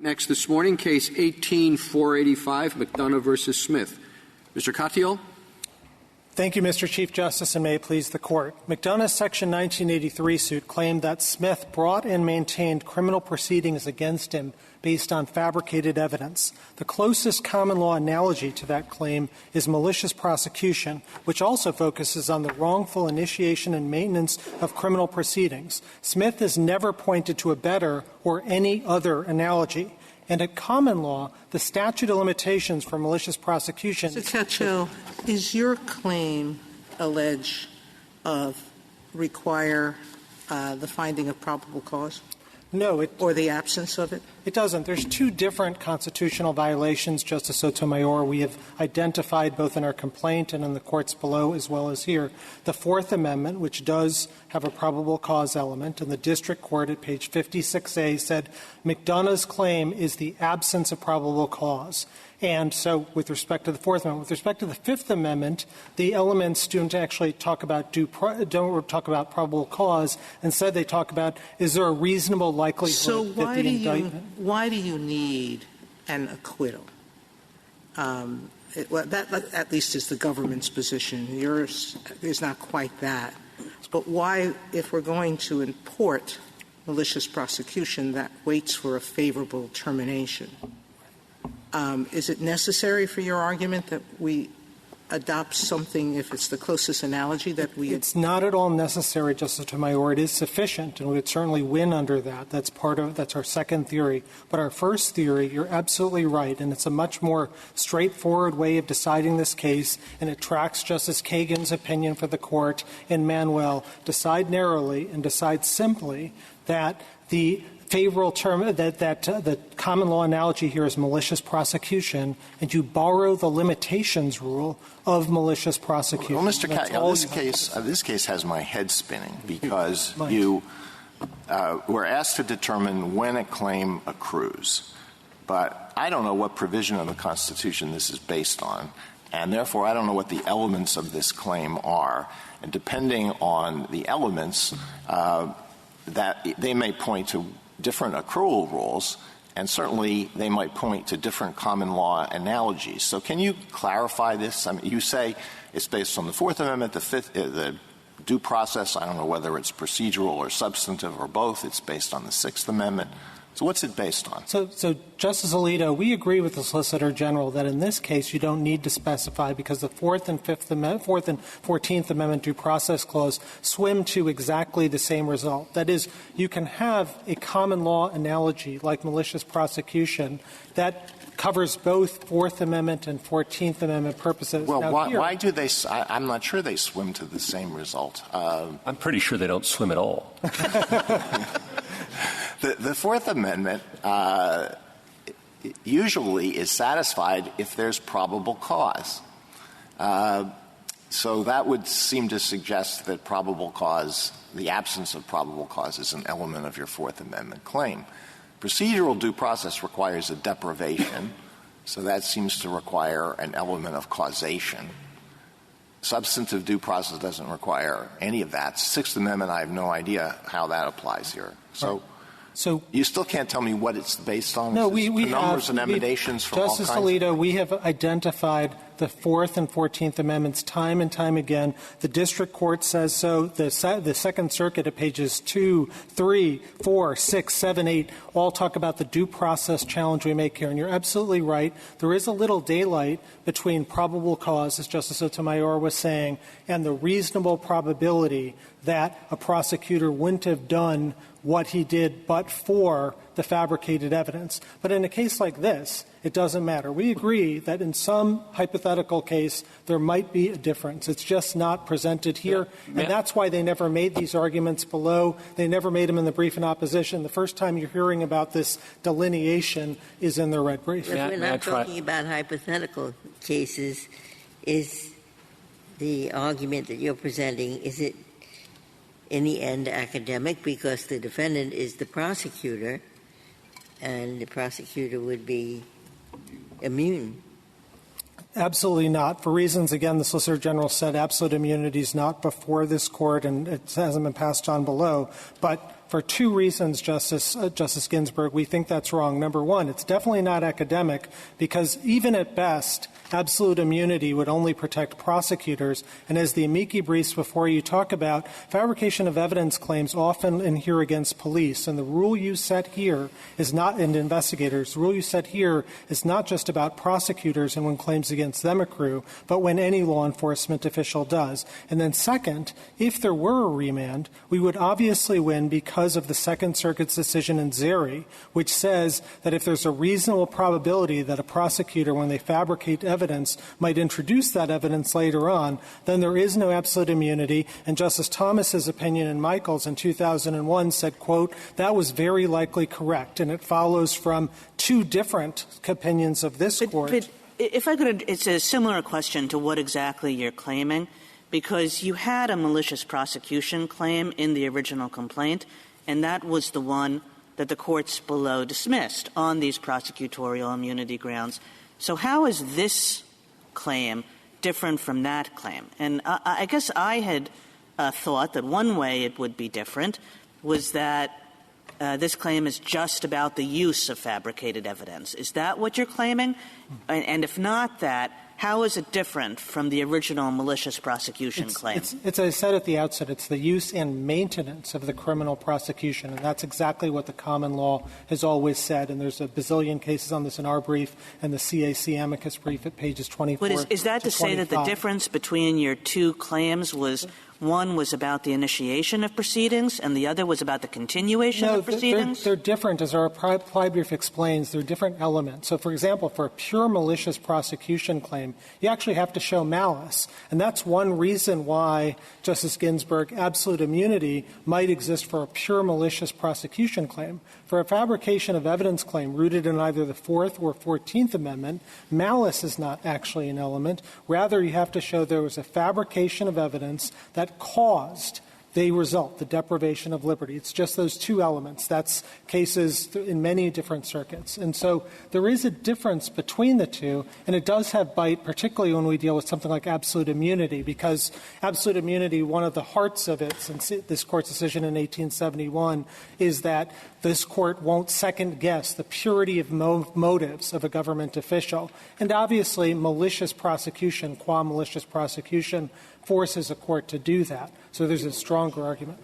Next this morning, case 18-485, McDonough versus Smith. Mr. KATYAL. Thank you, Mr. Chief Justice, and may it please the Court. McDonough's Section 1983 suit claimed that Smith brought and maintained criminal proceedings against him based on fabricated evidence. The closest common law analogy to that claim is malicious prosecution, which also focuses on the wrongful initiation and maintenance of criminal proceedings. Smith has never pointed to a better or any other analogy. And at common law, the statute of limitations for malicious prosecution. Mr. KATYAL, is your claim require the finding of probable cause? No. Or the absence of it? It doesn't. There's two different constitutional violations, Justice Sotomayor. We have identified both in our complaint and in the courts below as well as here. The Fourth Amendment, which does have a probable cause element, and the district court at page 56A said McDonough's claim is the absence of probable cause. And so with respect to the Fourth Amendment, with respect to the Fifth Amendment, the elements don't actually talk about don't talk about probable cause. Instead, they talk about, is there a reasonable likelihood that the indictment. Why do you need an acquittal? That at least is the government's position. Yours is not quite that. But why, if we're going to import malicious prosecution, that waits for a favorable termination? Is it necessary for your argument that we adopt something, if it's the closest analogy, that we... It's not at all necessary, Justice Sotomayor. It is sufficient, and we would certainly win under that. That's our second theory. But our first theory, you're absolutely right, and it's a much more straightforward way of deciding this case, and it tracks Justice Kagan's opinion for the court in Manuel. Decide narrowly and decide simply that the favorable term, that the common law analogy here is malicious prosecution, and you borrow the limitations rule of malicious prosecution. Well, Mr. KATYAL, this case has my head spinning because you were asked to determine when a claim accrues. But I don't know what provision of the Constitution this is based on, and therefore I don't know what the elements of this claim are. And depending on the elements, that they may point to different accrual rules, and certainly they might point to different common law analogies. So can you clarify this? I mean, you say it's based on the Fourth Amendment, the due process. I don't know whether it's procedural or substantive or both. It's based on the Sixth Amendment. So what's it based on? So Justice Alito, we agree with the Solicitor General that in this case you don't need to specify because the Fourth and 14th Amendment due process clause swim to exactly the same result. That is, you can have a common law analogy like malicious prosecution that covers both Fourth Amendment and 14th Amendment purposes. Well, why do they – I'm not sure they swim to the same result. I'm pretty sure they don't swim at all. The Fourth Amendment usually is satisfied if there's probable cause. So that would seem to suggest that probable cause, the absence of probable cause, is an element of your Fourth Amendment claim. Procedural due process requires a deprivation, so that seems to require an element of causation. Substantive due process doesn't require any of that. Sixth Amendment, I have no idea how that applies here. So you still can't tell me what it's based on? No, we numbers have, and emanations from Justice all kinds? Alito, we have identified the Fourth and 14th Amendments time and time again. The district court says so. The Second Circuit at pages 2, 3, 4, 6, 7, 8 all talk about the due process challenge we make here. And you're absolutely right. There is a little daylight between probable cause, as Justice Sotomayor was saying, and the reasonable probability that a prosecutor wouldn't have done what he did but for the fabricated evidence. But in a case like this, it doesn't matter. We agree that in some hypothetical case, there might be a difference. It's just not presented here. And that's why they never made these arguments below. They never made them in the brief in opposition. The first time you're hearing about this delineation is in their red brief. We're not talking about hypothetical cases. Is the argument that you're presenting, is it in the end academic because the defendant is the prosecutor and the prosecutor would be immune? Absolutely not. For reasons, again, the Solicitor General said absolute immunity is not before this court and it hasn't been passed on below. But For two reasons, Justice Ginsburg, we think that's wrong. Number one, it's definitely not academic because even at best, absolute immunity would only protect prosecutors. And as the amici briefs before you talk about, fabrication of evidence claims often adhere against police. And the rule you set here is not, and investigators, the rule you set here is not just about prosecutors and when claims against them accrue, but when any law enforcement official does. And then second, if there were a remand, we would obviously win because of the Second Circuit's decision in Zeri, which says that if there's a reasonable probability that a prosecutor, when they fabricate evidence, might introduce that evidence later on, then there is no absolute immunity. And Justice Thomas's opinion in Michaels in 2001 said, quote, that was very likely correct. And it follows from two different opinions of this court. But if I could, it's a similar question to what exactly you're claiming, because you had a malicious prosecution claim in the original complaint, and that was the one that the courts below dismissed on these prosecutorial immunity grounds. So how is this claim different from that claim? And I guess I had thought that one way it would be different was that this claim is just about the use of fabricated evidence. Is that what you're claiming? And if not that, how is it different from the original malicious prosecution claim? It's, as I said at the outset, it's the use and maintenance of the criminal prosecution, and that's exactly what the common law has always said. And there's a bazillion cases on this in our brief and the CAC amicus brief at pages 24 But is that to say that the difference between your two claims was one was about the initiation of proceedings and the other was about the continuation of proceedings? They're different. As our reply brief explains, they're different elements. So, for example, for a pure malicious prosecution claim, you actually have to show malice. And that's one reason why, Justice Ginsburg, absolute immunity might exist for a pure malicious prosecution claim. For a fabrication of evidence claim rooted in either the Fourth or 14th Amendment, malice is not actually an element. Rather, you have to show there was a fabrication of evidence that caused the result, the deprivation of liberty. It's just those two elements. That's cases in many different circuits. And so there is a difference between the two, and it does have bite, particularly when we deal with something like absolute immunity, because absolute immunity, one of the hearts of it, since this Court's decision in 1871, is that this Court won't second-guess the purity of motives of a government official. And obviously, malicious prosecution, qua malicious prosecution, forces a court to do that. So there's a stronger argument.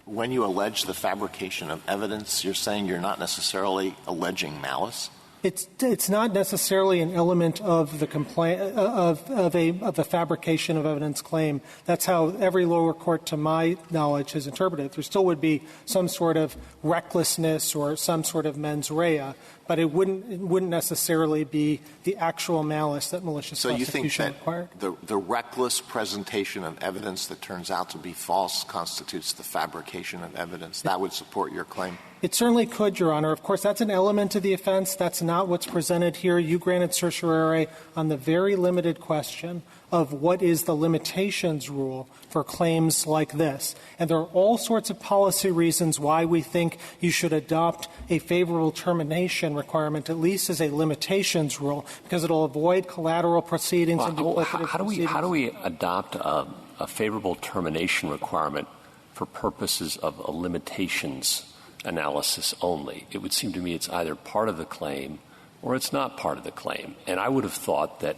When you allege the fabrication of evidence, you're saying you're not necessarily alleging malice? It's not necessarily an element of the complaint of a fabrication of evidence claim. That's how every lower court, to my knowledge, has interpreted it. There still would be some sort of recklessness or some sort of mens rea, but it wouldn't necessarily be the actual malice that malicious prosecution required. So you think that the reckless presentation of evidence that turns out to be false constitutes the fabrication of evidence? That would support your claim? It certainly could, Your Honor. Of course, that's an element of the offense. That's not what's presented here. You granted certiorari on the very limited question of what is the limitations rule for claims like this. And there are all sorts of policy reasons why we think you should adopt a favorable termination requirement, at least as a limitations rule, because it will avoid collateral proceedings and duplicative proceedings. How do we adopt a favorable termination requirement for purposes of a limitations analysis only? It would seem to me it's either part of the claim or it's not part of the claim. And I would have thought that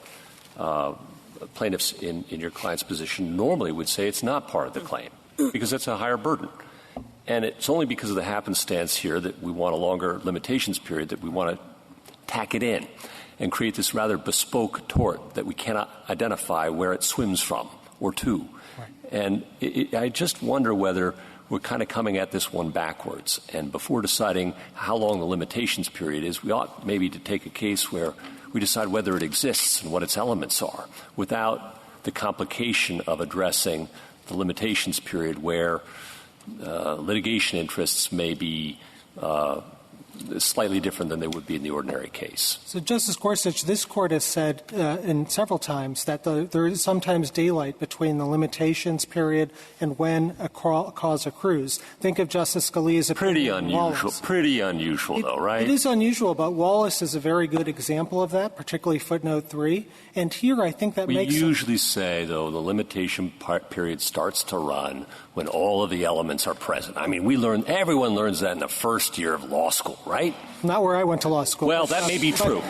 plaintiffs in your client's position normally would say it's not part of the claim because it's a higher burden. And it's only because of the happenstance here that we want a longer limitations period that we want to tack it in and create this rather bespoke tort that we cannot identify where it swims from or to. Right. And I just wonder whether we're kind of coming at this one backwards. And before deciding how long the limitations period is, we ought maybe to take a case where we decide whether it exists and what its elements are without the complication of addressing the limitations period where litigation interests may be slightly different than they would be in the ordinary case. So, Justice Gorsuch, this Court has said in several times that there is sometimes daylight between the limitations period and when a cause accrues. Think of Justice Scalia's opinion. Pretty unusual, though, right? It is unusual, but Wallace is a very good example of that, particularly footnote 3. And here I think that makes sense. We usually say, though, the limitation period starts to run when all of the elements are present. I mean, everyone learns that in the first year of law school, right? Not where I went to law school. Well, that may be true.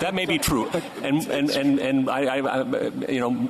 That may be true. And I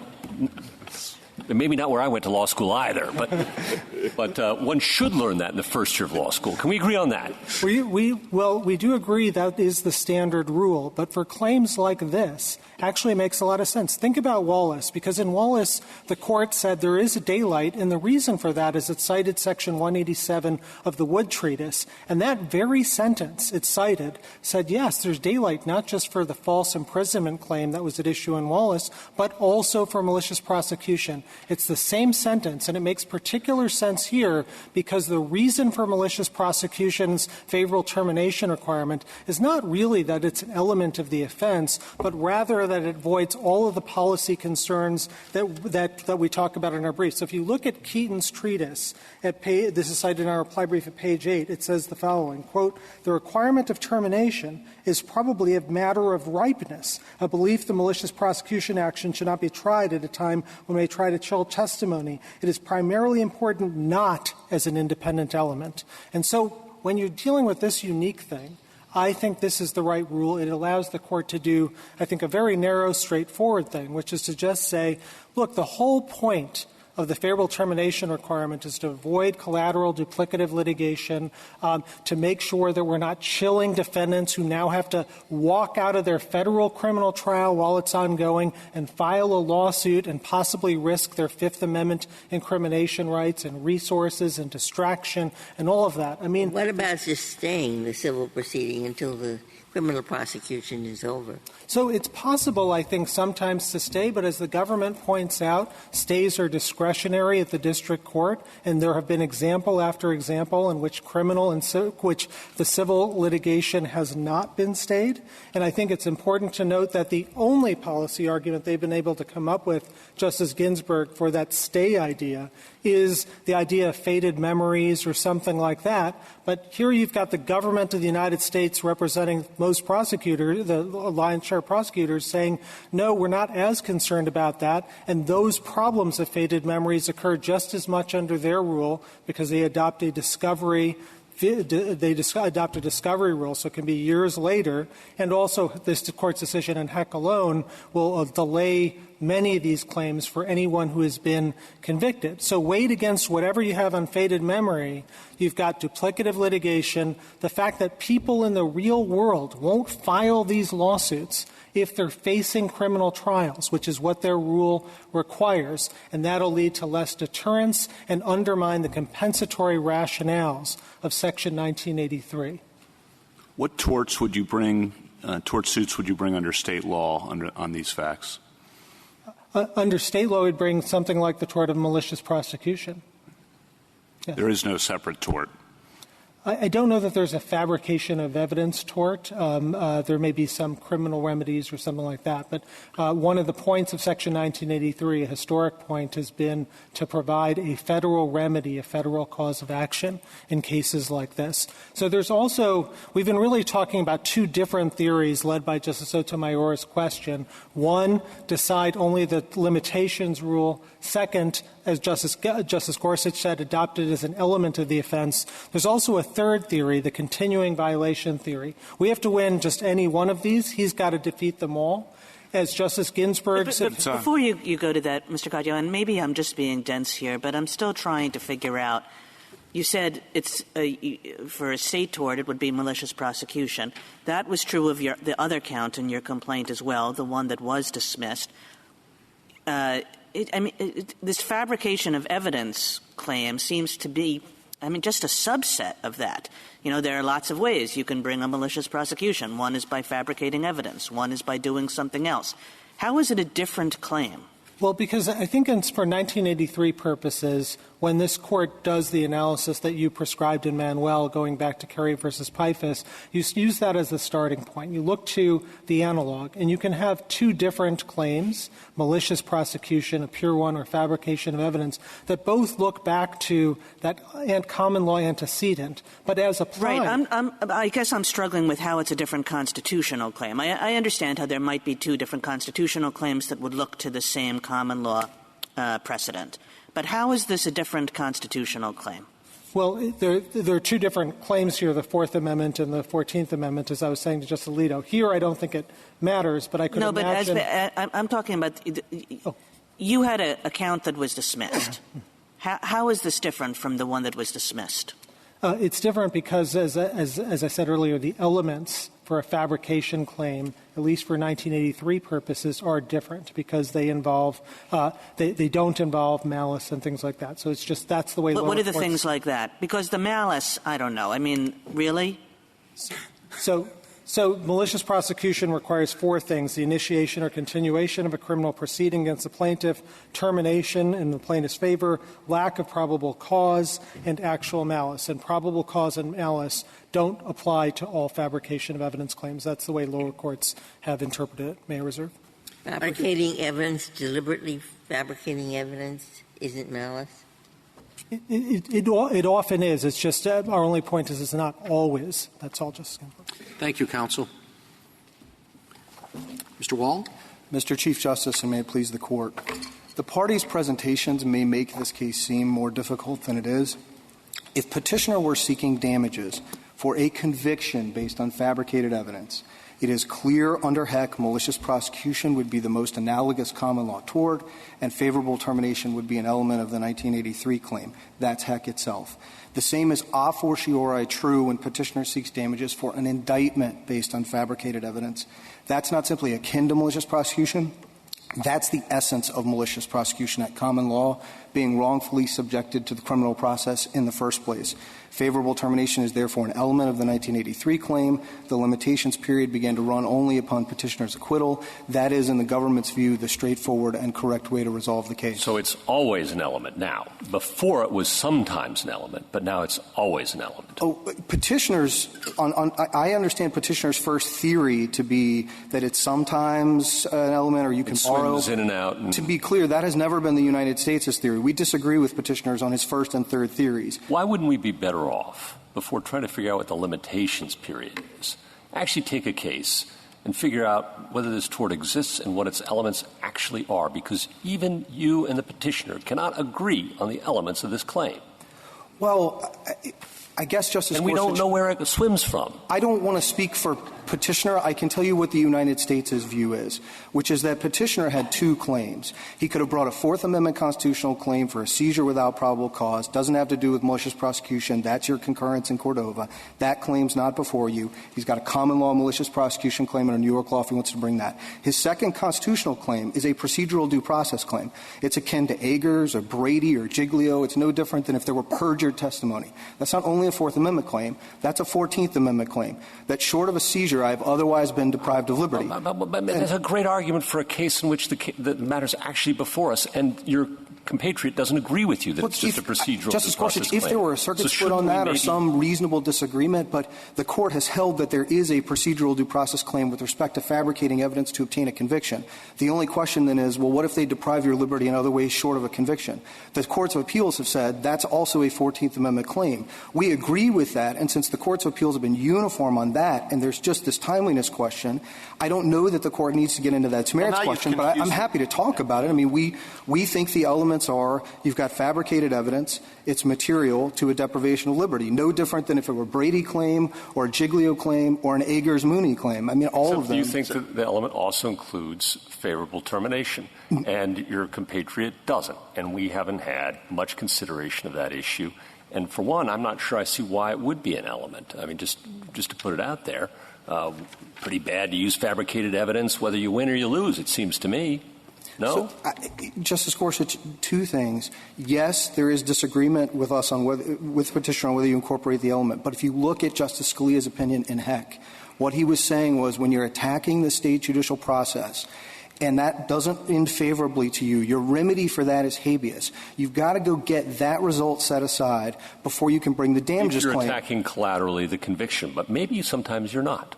maybe not where I went to law school either, but one should learn that in the first year of law school. Can we agree on that? We do agree that is the standard rule, but for claims like this, actually makes a lot of sense. Think about Wallace, because in Wallace, the court said there is a daylight, and the reason for that is it cited Section 187 of the Wood Treatise, and that very sentence it cited said, yes, there's daylight not just for the false imprisonment claim that was at issue in Wallace, but also for malicious prosecution. It's the same sentence, and it makes particular sense here because the reason for malicious prosecution's favorable termination requirement is not really that it's an element of the offense, but rather that it avoids all of the policy concerns that we talk about in our brief. So if you look at Keaton's treatise, this is cited in our reply brief at page 8, it says the following, quote, "The requirement of termination is probably a matter of ripeness, a belief the malicious prosecution action should not be tried at a time when they try to chill testimony. It is primarily important not as an independent element." And so when you're dealing with this unique thing, I think this is the right rule. It allows the court to do, I think, a very narrow, straightforward thing, which is to just say, look, the whole point of the favorable termination requirement is to avoid collateral duplicative litigation, to make sure that we're not chilling defendants who now have to walk out of their federal criminal trial while it's ongoing and file a lawsuit and possibly risk their Fifth Amendment incrimination rights and resources and distraction and all of that. I mean, what about just staying the civil proceeding until the criminal prosecution is over? So it's possible, I think, sometimes to stay, but as the government points out, stays are discretionary at the district court, and there have been example after example in which which the civil litigation has not been stayed. And I think it's important to note that the only policy argument they've been able to come up with, Justice Ginsburg, for that stay idea is the idea of faded memories or something like that. But here you've got the government of the United States representing most prosecutors, the lion's share of prosecutors, saying, no, we're not as concerned about that, and those problems of faded memories occur just as much under their rule because they adopt a discovery rule, so it can be years later, and also this court's decision in Heck alone will delay many of these claims for anyone who has been convicted. So weighed against whatever you have on faded memory, you've got duplicative litigation, the fact that people in the real world won't file these lawsuits if they're facing criminal trials, which is what their rule requires, and that'll lead to less deterrence and undermine the compensatory rationales of Section 1983. What torts would you bring, tort suits would you bring under state law on these facts? Under state law, we'd bring something like the tort of malicious prosecution. Yeah. There is no separate tort. I don't know that there's a fabrication of evidence tort. There may be some criminal remedies or something like that. But one of the points of Section 1983, a historic point, has been to provide a federal remedy, a federal cause of action in cases like this. So there's also, we've been really talking about two different theories led by Justice Sotomayor's question. One, decide only the limitations rule. Second, as Justice Gorsuch said, adopted as an element of the offense. There's also a third theory, the continuing violation theory. We have to win just any one of these. He's got to defeat them all. As Justice Ginsburg said. Before you go to that, Mr. KATYAL, and maybe I'm just being dense here, but I'm still trying to figure out. You said it's for a state tort, it would be malicious prosecution. That was true of the other count in your complaint as well, the one that was dismissed. This fabrication of evidence claim seems to be, just a subset of that. There are lots of ways you can bring a malicious prosecution. One is by fabricating evidence. One is by doing something else. How is it a different claim? Well, because I think it's for 1983 purposes, when this court does the analysis that you prescribed in Manuel, going back to Kerry versus Pifus, you use that as the starting point. You look to the analog, and you can have two different claims, malicious prosecution, a pure one, or fabrication of evidence, that both look back to that common law antecedent, but as applied. Right. I guess I'm struggling with how it's a different constitutional claim. I understand how there might be two different constitutional claims that would look to the same common law precedent. But how is this a different constitutional claim? Well, there are two different claims here, the Fourth Amendment and the 14th Amendment, as I was saying to Justice Alito. Here, I don't think it matters, but I could imagine. No, but I'm talking about you had a count that was dismissed. How is this different from the one that was dismissed? It's different because, as I said earlier, the elements for a fabrication claim, at least for 1983 purposes, are different because they involve they don't involve malice and things like that. So it's just that's the way. But what are the things like that? Because the malice, I don't know. I mean, really? So malicious prosecution requires four things: the initiation or continuation of a criminal proceeding against the plaintiff, termination in the plaintiff's favor, lack of probable cause, and actual malice. And probable cause and malice don't apply to all fabrication of evidence claims. That's the way lower courts have interpreted it. May I reserve? Fabricating evidence, deliberately fabricating evidence, isn't malice? It often is. It's just our only point is it's not always. That's all, Justice Ginsburg. Thank you, counsel. Mr. Wall? Mr. Chief Justice, and may it please the Court, the parties' presentations may make this case seem more difficult than it is. If Petitioner were seeking damages for a conviction based on fabricated evidence, it is clear under Heck malicious prosecution would be the most analogous common law tort, and favorable termination would be an element of the 1983 claim. That's Heck itself. The same is a fortiori true when Petitioner seeks damages for an indictment based on fabricated evidence. That's not simply akin to malicious prosecution. That's the essence of malicious prosecution at common law, being wrongfully subjected to the criminal process in the first place. Favorable termination is therefore an element of the 1983 claim. The limitations period began to run only upon Petitioner's acquittal. That is, in the government's view, the straightforward and correct way to resolve the case. So it's always an element now. Before it was sometimes an element, but now it's always an element. Oh, Petitioner's I understand Petitioner's first theory to be that it's sometimes an element or you can borrow. In and out. To be clear, that has never been the United States' theory. We disagree with Petitioner's on his first and third theories. Why wouldn't we be better off, before trying to figure out what the limitations period is, actually take a case and figure out whether this tort exists and what its elements actually are? Because even you and the Petitioner cannot agree on the elements of this claim. Well, I guess, Justice And we Gorsuch, don't know where it swims from. I don't want to speak for Petitioner. I can tell you what the United States' view is, which is that Petitioner had two claims. He could have brought a Fourth Amendment constitutional claim for a seizure without probable cause. Doesn't have to do with malicious prosecution. That's your concurrence in Cordova. That claim's not before you. He's got a common law malicious prosecution claim under New York law if he wants to bring that. His second constitutional claim is a procedural due process claim. It's akin to Agers or Brady or Giglio. It's no different than if there were perjured testimony. That's not only a Fourth Amendment claim. That's a 14th Amendment claim. That short of a seizure, I've otherwise been deprived of liberty. But that's a great argument for a case in which the matter's actually before us, and your compatriot doesn't agree with you that it's just a procedural Justice due process Gorsuch, claim. if there were a circuit split on that or some reasonable disagreement, but the Court has held that there is a procedural due process claim with respect to fabricating evidence to obtain a conviction. The only question then is, well, what if they deprive your liberty in other ways short of a conviction? The courts of appeals have said that's also a 14th Amendment claim. We agree with that, and since the courts of appeals have been uniform on that, and there's just this timeliness question, I don't know that the Court needs to get into that merits question, but I'm happy to talk about it. I mean, we think the elements are you've got fabricated evidence, it's material to a deprivation of liberty, no different than if it were a Brady claim or a Giglio claim or an Agers-Mooney claim. I mean, all of them. Do you think that the element also includes favorable termination, and your compatriot doesn't? And we haven't had much consideration of that issue. And for one, I'm not sure I see why it would be an element. I mean, just to put it out there, pretty bad to use fabricated evidence whether you win or you lose, it seems to me. No? So, Justice Gorsuch, two things. Yes, there is disagreement with us on with Petitioner on whether you incorporate the element. But if you look at Justice Scalia's opinion in Heck, what he was saying was when you're attacking the state judicial process and that doesn't end favorably to you, your remedy for that is habeas. You've got to go get that result set aside before you can bring the damages claim. You're attacking collaterally the conviction, but maybe sometimes you're not.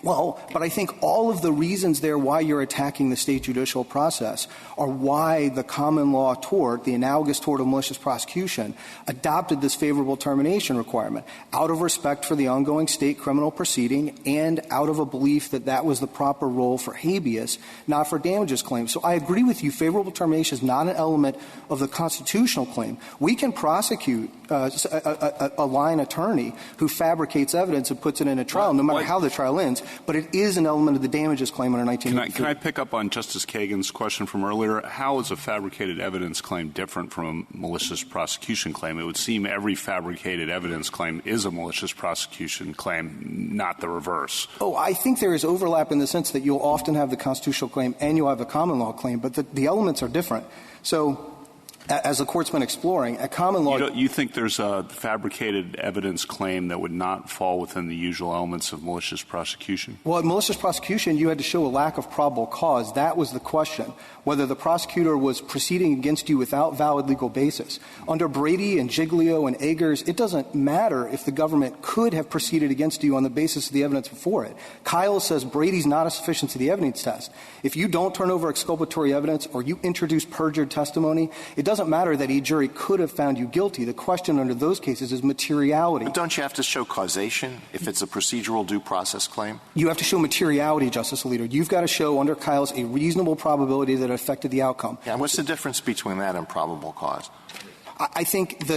Well, but I think all of the reasons there why you're attacking the state judicial process are why the common law tort, the analogous tort of malicious prosecution, adopted this favorable termination requirement out of respect for the ongoing state criminal proceeding and out of a belief that that was the proper role for habeas, not for damages claims. So I agree with you. Favorable termination is not an element of the constitutional claim. We can prosecute a line attorney who fabricates evidence and puts it in a trial, no matter how the trial ends, but it is an element of the damages claim under 1983. Can I pick up on Justice Kagan's question from earlier? How is a fabricated evidence claim different from a malicious prosecution claim? It would seem every fabricated evidence claim is a malicious prosecution claim, not the reverse. Oh, I think there is overlap in the sense that you'll often have the constitutional claim and you'll have a common law claim, but the elements are different. So, as the Court's been exploring, a common law... You think there's a fabricated evidence claim that would not fall within the usual elements of malicious prosecution? Well, in malicious prosecution, you had to show a lack of probable cause. That was the question, whether the prosecutor was proceeding against you without valid legal basis. Under Brady and Giglio and Eggers, it doesn't matter if the government could have proceeded against you on the basis of the evidence before it. Kyle says Brady's not a sufficiency of the evidence test. If you don't turn over exculpatory evidence or you introduce perjured testimony, it doesn't matter that a jury could have found you guilty. The question under those cases is materiality. But don't you have to show causation if it's a procedural due process claim? You have to show materiality, Justice Alito. You've got to show under Kyle's a reasonable probability that it affected the outcome. Yeah, and what's the difference between that and probable cause? I think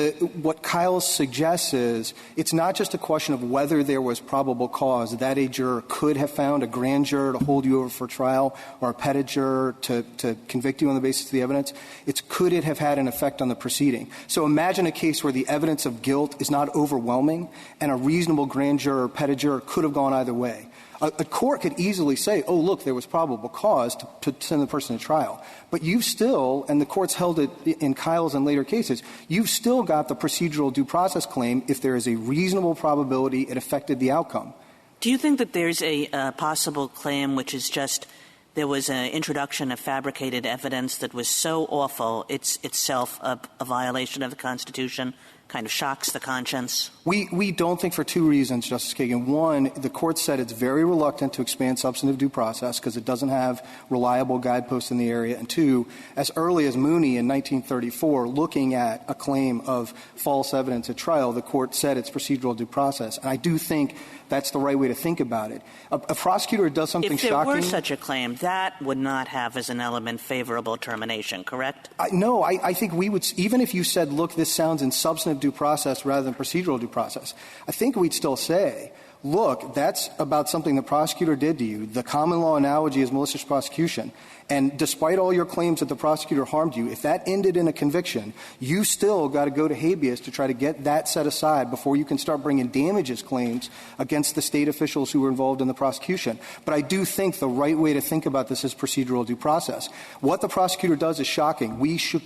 what Kyle suggests is it's not just a question of whether there was probable cause, that a juror could have found a grand juror to hold you over for trial or a petit juror to convict you on the basis of the evidence. It's could it have had an effect on the proceeding. So imagine a case where the evidence of guilt is not overwhelming and a reasonable grand juror or petit juror could have gone either way. A court could easily say, oh, look, there was probable cause to send the person to trial. But you've still, and the court's held it in Kyle's and later cases, you've still got the procedural due process claim if there is a reasonable probability it affected the outcome. Do you think that there's a possible claim which is just there was an introduction of fabricated evidence that was so awful it's itself a violation of the Constitution? Kind of shocks the conscience? We don't think for two reasons, Justice Kagan. One, the court said it's very reluctant to expand substantive due process because it doesn't have reliable guideposts in the area. And two, as early as Mooney in 1934, looking at a claim of false evidence at trial, the court said it's procedural due process. And I do think that's the right way to think about it. A prosecutor does something shocking. If there were such a claim, that would not have as an element favorable termination, correct? No, I think we would, even if you said, look, this sounds in substantive due process rather than procedural due process, I think we'd still say, look, that's about something the prosecutor did to you. The common law analogy is malicious prosecution. And despite all your claims that the prosecutor harmed you, if that ended in a conviction, you still got to go to habeas to try to get that set aside before you can start bringing damages claims against the state officials who were involved in the prosecution. But I do think the right way to think about this is procedural due process. What the prosecutor does is shocking. We should,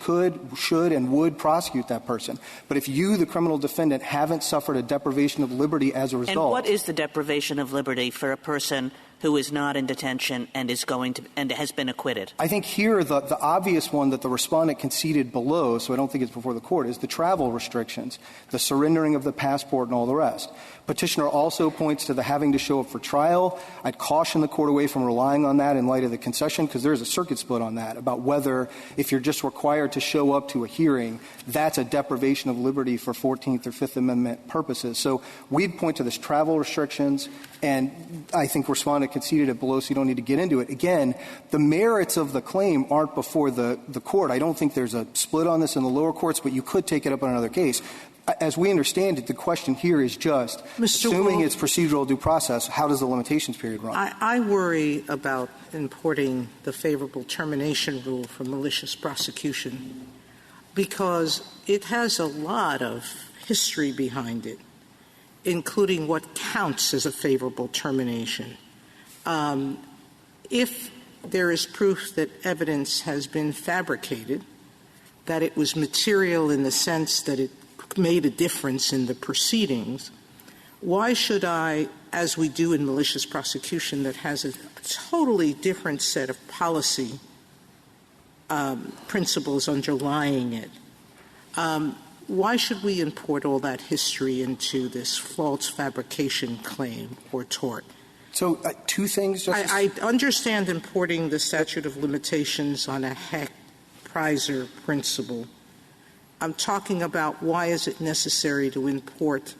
and would prosecute that person. But if you, the criminal defendant, haven't suffered a deprivation of liberty as a result. And what is the deprivation of liberty for a person who is not in detention and is going to and has been acquitted? I think here the obvious one that the respondent conceded below, so I don't think it's before the court, is the travel restrictions, the surrendering of the passport and all the rest. Petitioner also points to the having to show up for trial. I'd caution the court away from relying on that in light of the concession because there is a circuit split on that about whether if you're just required to show up to a hearing, that's a deprivation of liberty for 14th or 5th Amendment purposes. So we'd point to this travel restrictions, and I think respondent conceded it below, so you don't need to get into it. Again, the merits of the claim aren't before the court. I don't think there's a split on this in the lower courts, but you could take it up on another case. As we understand it, the question here is just, assuming it's procedural due process, how does the limitations period run? I worry about importing the favorable termination rule for malicious prosecution because it has a lot of history behind it, including what counts as a favorable termination. If there is proof that evidence has been fabricated, that it was material in the sense that it made a difference in the proceedings, why should I, as we do in malicious prosecution that has a totally different set of policy principles underlying it, why should we import all that history into this false fabrication claim or tort? So two things, Justice. I understand importing the statute of limitations on a Heck-Prizer principle. I'm talking about why is it necessary to import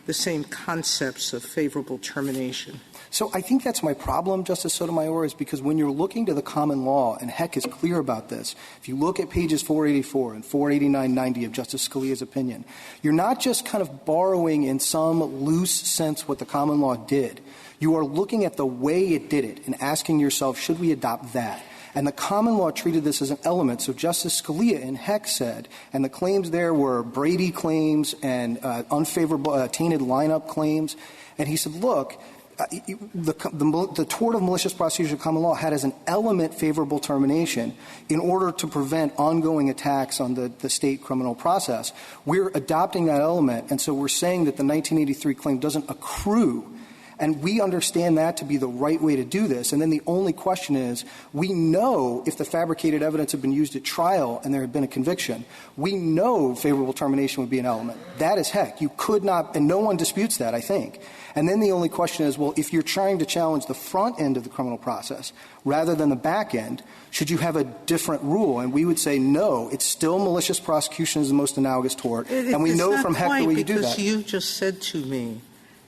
the same concepts of favorable termination? So I think that's my problem, Justice Sotomayor, is because when you're looking to the common law, and Heck is clear about this, if you look at pages 484 and 489-90 of Justice Scalia's opinion, you're not just kind of borrowing in some loose sense what the common law did. You are looking at the way it did it and asking yourself, should we adopt that? And the common law treated this as an element. So Justice Scalia in Heck said, and the claims there were Brady claims and unfavorable tainted lineup claims. And he said, look, the tort of malicious prosecution of common law had as an element favorable termination in order to prevent ongoing attacks on the state criminal process. We're adopting that element, and so we're saying that the 1983 claim doesn't accrue. And we understand that to be the right way to do this. And then the only question is, we know if the fabricated evidence had been used at trial and there had been a conviction, we know favorable termination would be an element. That is Heck. You could not, and no one disputes that, I think. And then the only question is, well, if you're trying to challenge the front end of the criminal process rather than the back end, should you have a different rule? And we would say, no, it's still malicious prosecution is the most analogous tort. And we know from Heck the way you do that. Because you just said to me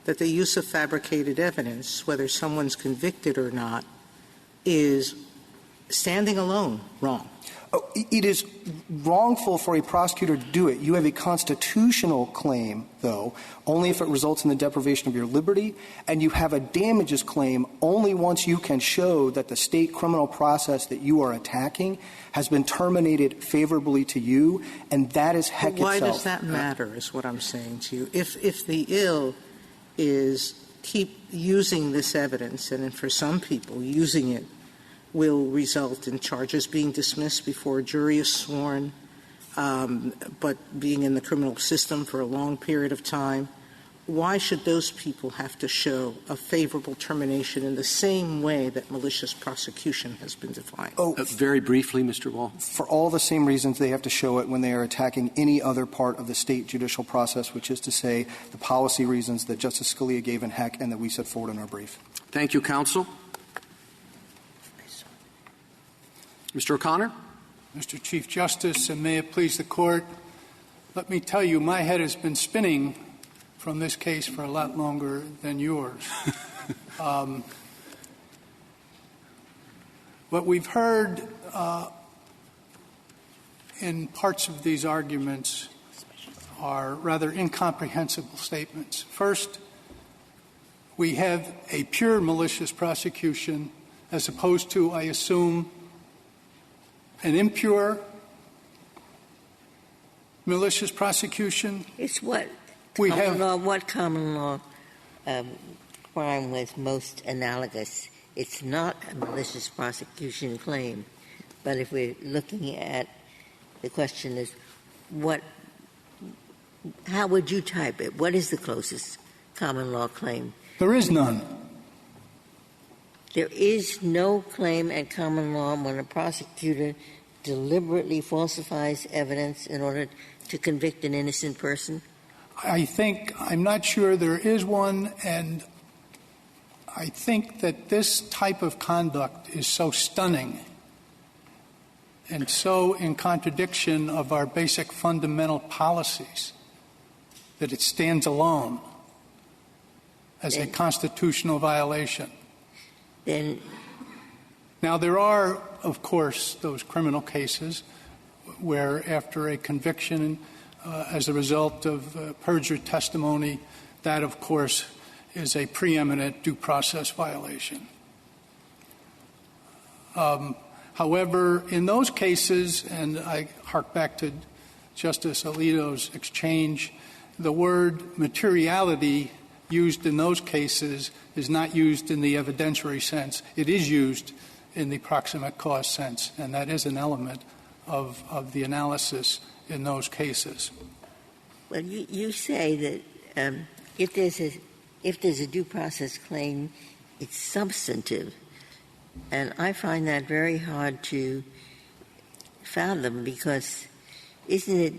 that the use of fabricated evidence, whether someone's convicted or not, is standing alone wrong. Oh, it is wrongful for a prosecutor to do it. You have a constitutional claim, though, only if it results in the deprivation of your liberty, and you have a damages claim only once you can show that the state criminal process that you are attacking has been terminated favorably to you, and that is Heck itself. Why does that matter, is what I'm saying to you. If the ill is keep using this evidence, and for some people using it will result in charges being dismissed before a jury is sworn, but being in the criminal system for a long period of time, why should those people have to show a favorable termination in the same way that malicious prosecution has been defined? Very briefly, Mr. Wall. For all the same reasons they have to show it when they are attacking any other part of the state judicial process, which is to say the policy reasons that Justice Scalia gave in Heck and that we set forward in our brief. Thank you, counsel. Mr. O'Connor. Mr. Chief Justice, and may it please the Court, let me tell you, my head has been spinning from this case for a lot longer than yours. What we've heard in parts of these arguments are rather incomprehensible statements. First, we have a pure malicious prosecution as opposed to, I assume, an impure malicious prosecution. It's what common law crime was most analogous. It's not a malicious prosecution claim, but if we're looking at the question is how would you type it? What is the closest common law claim? There is none. There is no claim at common law when a prosecutor deliberately falsifies evidence in order to convict an innocent person? I'm not sure there is one, and I think that this type of conduct is so stunning and so in contradiction of our basic fundamental policies that it stands alone as a constitutional violation. Now, there are, of course, those criminal cases where after a conviction as a result of perjured testimony, that, of course, is a preeminent due process violation. However, in those cases, and I hark back to Justice Alito's exchange, the word materiality used in those cases is not used in the evidentiary sense. It is used in the proximate cause sense, and that is an element of the analysis in those cases. Well, you say that if there's a due process claim, it's substantive, and I find that very hard to fathom because isn't it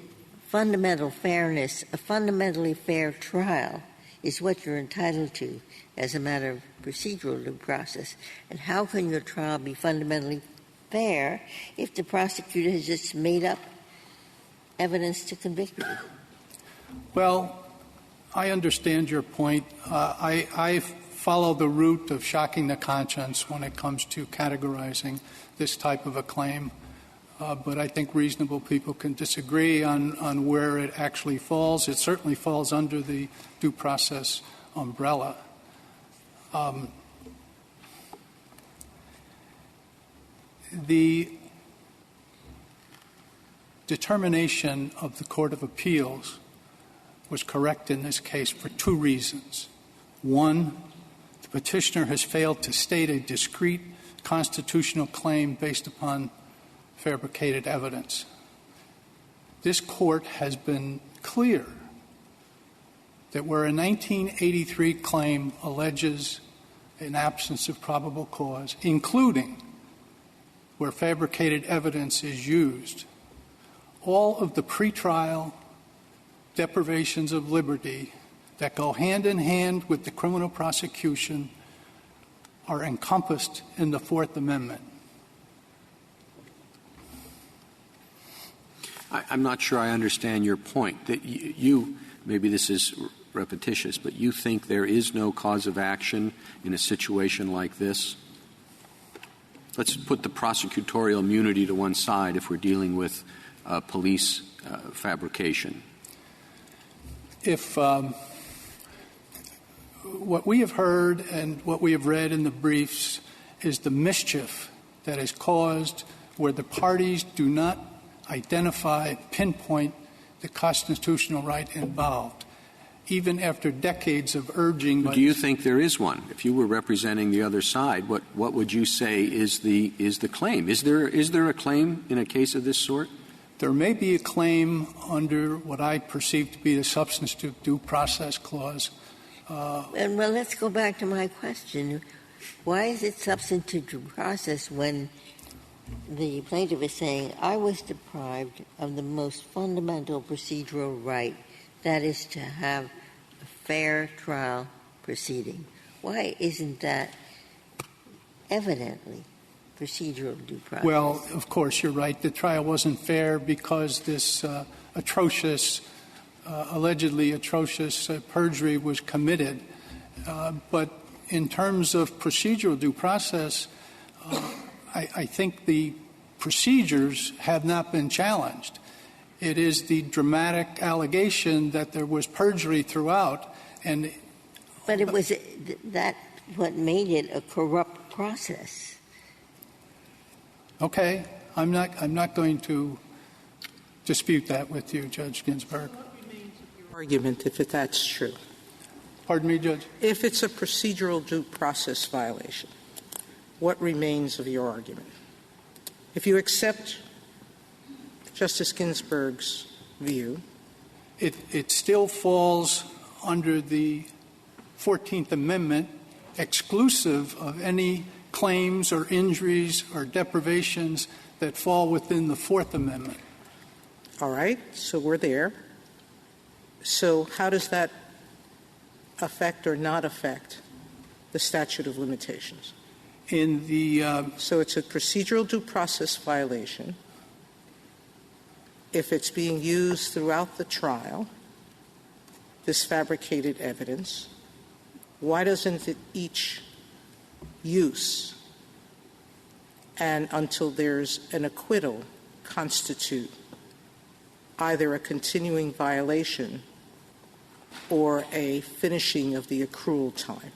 fundamental fairness, a fundamentally fair trial is what you're entitled to as a matter of procedural due process. And how can your trial be fundamentally fair if the prosecutor has just made up evidence to convict you? Well, I understand your point. I follow the route of shocking the conscience when it comes to categorizing this type of a claim. But I think reasonable people can disagree on where it actually falls. It certainly falls under the due process umbrella. The determination of the Court of Appeals was correct in this case for two reasons. One, the petitioner has failed to state a discrete constitutional claim based upon fabricated evidence. This Court has been clear that where a 1983 claim alleges an absence of probable cause, including where fabricated evidence is used, all of the pretrial deprivations of liberty that go hand in hand with the criminal prosecution are encompassed in the Fourth Amendment. I'm not sure I understand your point. That you, maybe this is repetitious, but you think there is no cause of action in a situation like this? Let's put the prosecutorial immunity to one side if we're dealing with police fabrication. If what we have heard and what we have read in the briefs is the mischief that is caused where the parties do not identify, pinpoint the constitutional right involved, even after decades of urging. Do you think there is one? If you were representing the other side, what would you say is the claim? Is there a claim in a case of this sort? There may be a claim under what I perceive to be the substantive due process clause. Well, let's go back to my question. Why is it substantive due process when the plaintiff is saying, I was deprived of the most fundamental procedural right, that is to have a fair trial proceeding? Why isn't that evidently procedural due process? Well, of course, you're right. The trial wasn't fair because this allegedly atrocious perjury was committed. But in terms of procedural due process, I think the procedures have not been challenged. It is the dramatic allegation that there was perjury throughout. But it was that what made it a corrupt process. Okay. I'm not going to dispute that with you, Judge Ginsburg. What remains of your argument if that's true? Pardon me, Judge? If it's a procedural due process violation, what remains of your argument? If you accept Justice Ginsburg's view, it still falls under the 14th Amendment, exclusive of any claims or injuries or deprivations that fall within the Fourth Amendment. all right, so we're there. So how does that affect or not affect the statute of limitations? So it's a procedural due process violation if it's being used throughout the trial, this fabricated evidence. Why doesn't it each use and until there's an acquittal constitute either a continuing violation or a finishing of the accrual time?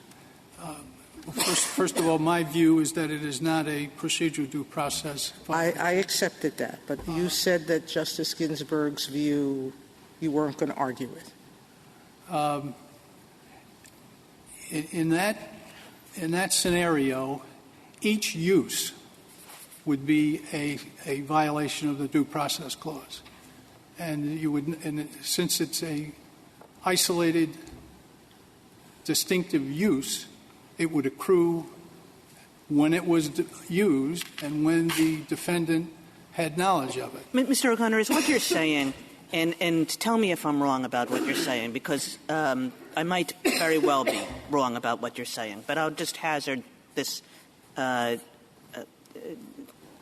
First of all, my view is that it is not a procedural due process. I accepted that, but you said that Justice Ginsburg's view you weren't going to argue with. In that scenario, each use would be a violation of the due process clause, and since it's a isolated, distinctive use, it would accrue when it was used and when the defendant had knowledge of it. Mr. O'Connor, is what you're saying, and tell me if I'm wrong about what you're saying, because I might very well be wrong about what you're saying, but I'll just hazard this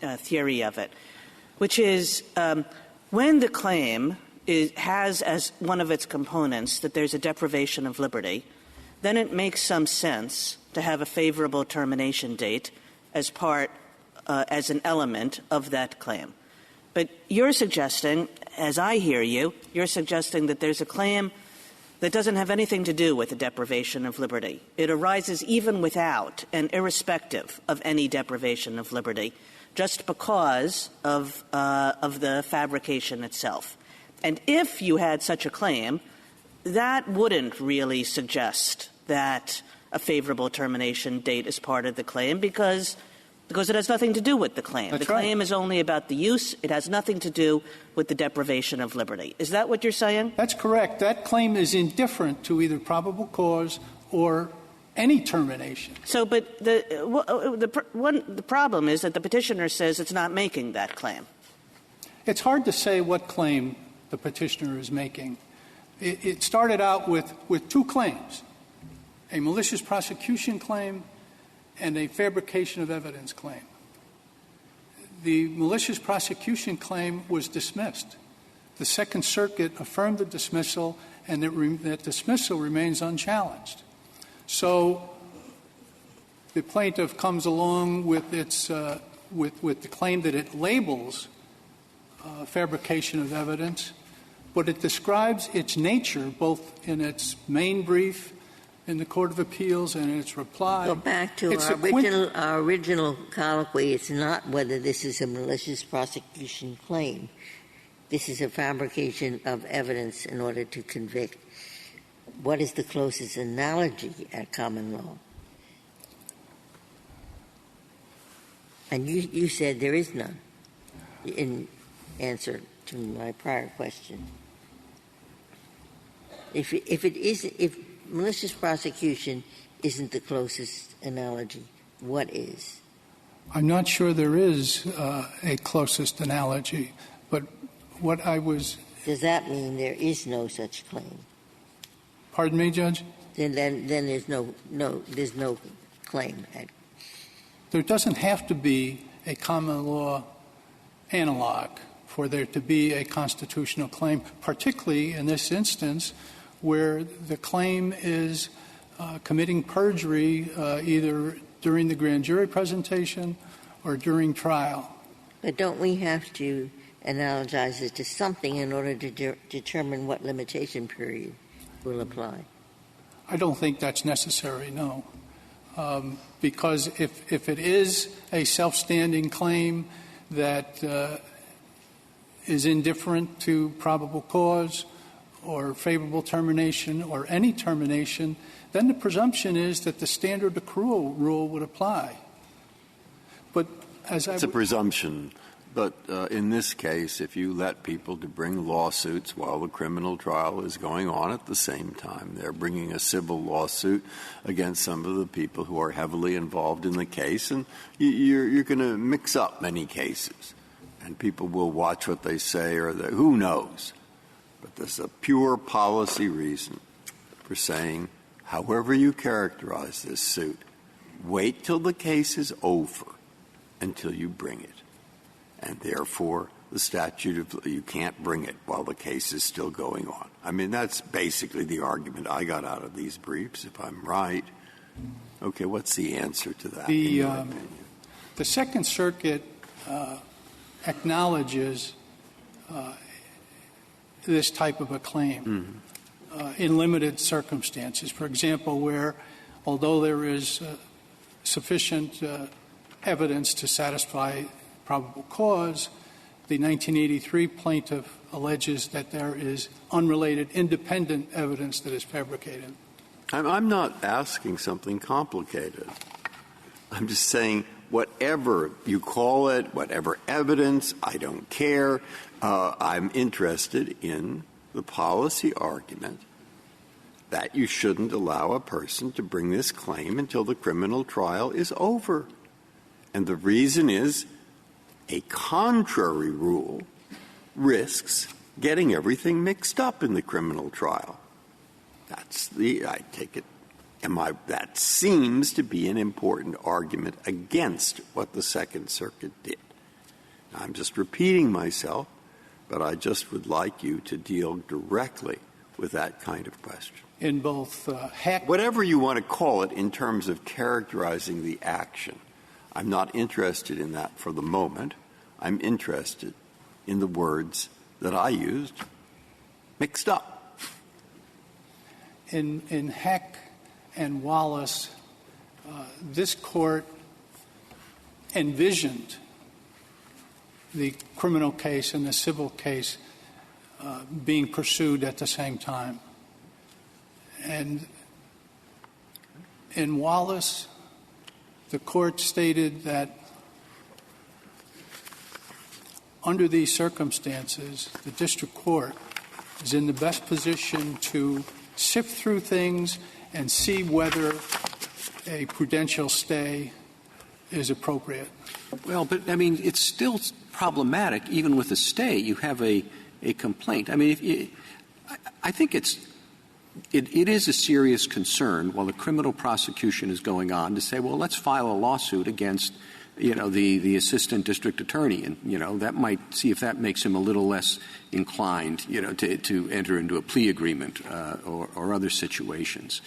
theory of it, which is when the claim has as one of its components that there's a deprivation of liberty, then it makes some sense to have a favorable termination date as as an element of that claim. But you're suggesting, as I hear you, you're suggesting that there's a claim that doesn't have anything to do with the deprivation of liberty. It arises even without and irrespective of any deprivation of liberty, just because of the fabrication itself. And if you had such a claim, that wouldn't really suggest that a favorable termination date is part of the claim because it has nothing to do with the claim. That's the claim is only about the use. It has nothing to do with the deprivation of liberty. Is that what you're saying? That's correct. That claim is indifferent to either probable cause or any termination. So, but the problem is that the petitioner says it's not making that claim. It's hard to say what claim the petitioner is making. It started out with two claims, a malicious prosecution claim and a fabrication of evidence claim. The malicious prosecution claim was dismissed. The Second Circuit affirmed the dismissal, and that dismissal remains unchallenged. So the plaintiff comes along with its with the claim that it labels fabrication of evidence, but it describes its nature both in its main brief in the Court of Appeals and in its reply. Go back to our original colloquy. It's not whether this is a malicious prosecution claim. This is a fabrication of evidence in order to convict. What is the closest analogy at common law? And you said there is none in answer to my prior question. If malicious prosecution isn't the closest analogy, what is? I'm not sure there is a closest analogy, but what I was... Does that mean there is no such claim? Pardon me, Judge? Then there's no claim. There doesn't have to be a common law analog for there to be a constitutional claim, particularly in this instance where the claim is committing perjury either during the grand jury presentation or during trial. But don't we have to analogize it to something in order to determine what limitation period will apply? I don't think that's necessary, no. Because if it is a self-standing claim that is indifferent to probable cause or favorable termination or any termination, then the presumption is that the standard accrual rule would apply. But as it's a presumption. But in this case, if you let people to bring lawsuits while the criminal trial is going on at the same time, they're bringing a civil lawsuit against some of the people who are heavily involved in the case, and you're going to mix up many cases. And people will watch what they say or who knows. But there's a pure policy reason for saying, however you characterize this suit, wait till the case is over until you bring it. And therefore, the statute of you can't bring it while the case is still going on. I mean, that's basically the argument I got out of these briefs, if I'm right. Okay, what's the answer to that? The Second Circuit acknowledges this type of a claim in limited circumstances. For example, where although there is sufficient evidence to satisfy probable cause, the 1983 plaintiff alleges that there is unrelated independent evidence that is fabricated. I'm not asking something complicated. I'm just saying whatever you call it, whatever evidence, I don't care. I'm interested in the policy argument that you shouldn't allow a person to bring this claim until the criminal trial is over. And the reason is a contrary rule risks getting everything mixed up in the criminal trial. I take it, that seems to be an important argument against what the Second Circuit did. I'm just repeating myself, but I just would like you to deal directly with that kind of question. In both Heck. Whatever you want to call it in terms of characterizing the action, I'm not interested in that for the moment. I'm interested in the words that I used mixed up. In Heck and Wallace, this Court envisioned the criminal case and the civil case being pursued at the same time. And in Wallace, the Court stated that under these circumstances, the district court is in the best position to sift through things and see whether a prudential stay is appropriate. Well, but, I mean, it's still problematic. Even with a stay, you have a complaint. I mean, I think it is a serious concern while the criminal prosecution is going on to say, well, let's file a lawsuit against, the assistant district attorney. And, that might see if that makes him a little less inclined, to enter into a plea agreement or other situations.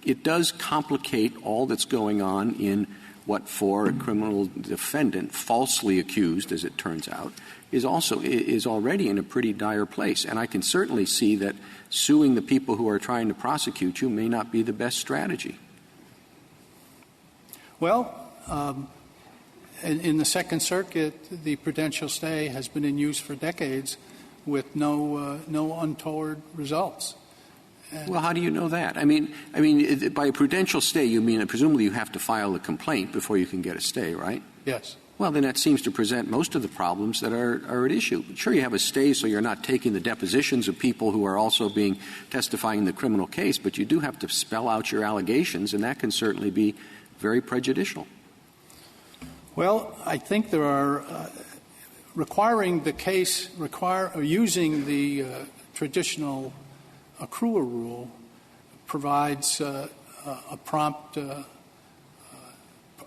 It does complicate all that's going on in what for a criminal defendant falsely accused, as it turns out, is already in a pretty dire place. And I can certainly see that suing the people who are trying to prosecute you may not be the best strategy. Well, in the Second Circuit, the prudential stay has been in use for decades with no untoward results. Well, how do you know that? I mean, by a prudential stay, you mean that presumably you have to file a complaint before you can get a stay, right? Yes. Well, then that seems to present most of the problems that are at issue. Sure, you have a stay so you're not taking the depositions of people who are also testifying in the criminal case, but you do have to spell out your allegations, and that can certainly be very prejudicial. Well, I think there are requiring the case or using the traditional accrual rule provides a prompt